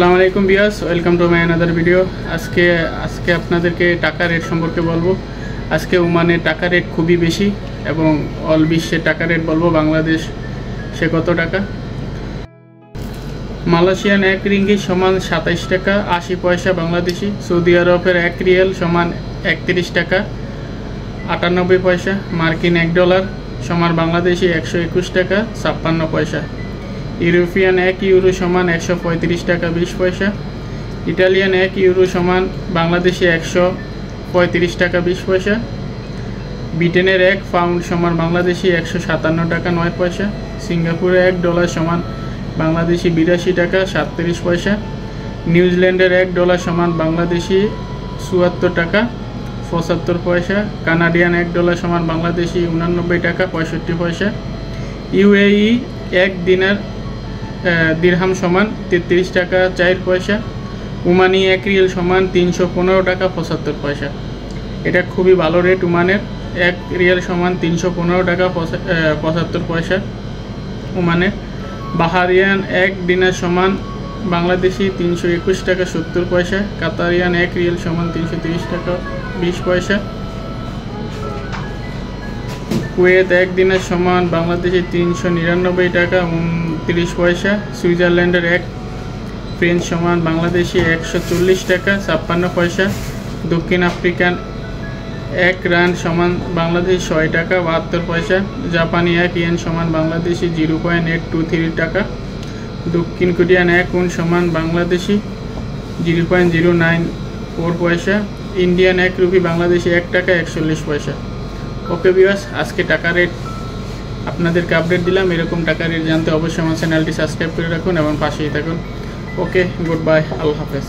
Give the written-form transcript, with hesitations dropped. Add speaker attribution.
Speaker 1: আসসালামু আলাইকুম viewers, welcome to my another video. আজকে আপনাদেরকে টাকা রেট সম্পর্কে বলবো। আজকে ওমানে টাকা রেট খুবই বেশি এবং অল বিশ্বে টাকা রেট বলবো। বাংলাদেশ সে কত টাকা? মালয়েশিয়ান 1 রিঙ্গিত সমান 27 টাকা 80 পয়সা বাংলাদেশি। সৌদি আরবের 1 রিয়াল সমান 31 টাকা 98 পয়সা। মার্কিন $1 সমান বাংলাদেশি 121 টাকা 56 পয়সা। ইউরোপিয়ান 1 ইউরো সমান 135 টাকা 20 পয়সা। ইটালিয়ান 1 ইউরো সমান বাংলাদেশি 135 টাকা 20 পয়সা। ব্রিটেনের 1 পাউন্ড সমান বাংলাদেশি 157 টাকা 9 পয়সা। সিঙ্গাপুরে $1 সমান বাংলাদেশি 82 টাকা 37 পয়সা। নিউজিল্যান্ডের $1 সমান বাংলাদেশি 74 টাকা 75 পয়সা। কানাডিয়ান $1 সমান বাংলাদেশি 89 টাকা 65 পয়সা। ইউএই 1 দিরহাম সমান 33 টাকা 4 পয়সা। ওমানি 1 রিয়াল সমান 315 টাকা 75 পয়সা। এটা খুবই ভালো রেট। ওমানের 1 রিয়াল সমান 315 টাকা 75 পয়সা ওমানের। বাহারিয়ান 1 দিনার সমান বাংলাদেশি 321 টাকা 70 পয়সা। কাতারিয়ান 1 রিয়াল সমান 330 টাকা 20 পয়সা। কুয়েত 1 দিনের সমান বাংলাদেশি 399 টাকা 29 পয়সা। সুইজারল্যান্ডের 1 ফ্রেঞ্চ সমান বাংলাদেশি 140 টাকা 56 পয়সা। দক্ষিণ আফ্রিকান 1 রান সমান বাংলাদেশি 6 টাকা 72 পয়সা। জাপানি 1 ইয়েন সমান বাংলাদেশি 0.823 টাকা। দক্ষিণ কোরিয়ান 1 উন সমান বাংলাদেশি 0.094 পয়সা। ইন্ডিয়ান 1 রুপি বাংলাদেশি 1 টাকা 41 পয়সা। ওকে ভিউয়ার্স, আজকে টাকা রেট আপনাদেরকে আপডেট দিলাম। এরকম টাকা রেট জানতে অবশ্যই আমার চ্যানেলটি সাবস্ক্রাইব করে রাখুন এবং পাশেই থাকুন। ওকে, গুড বাই, আল্লাহ হাফেজ।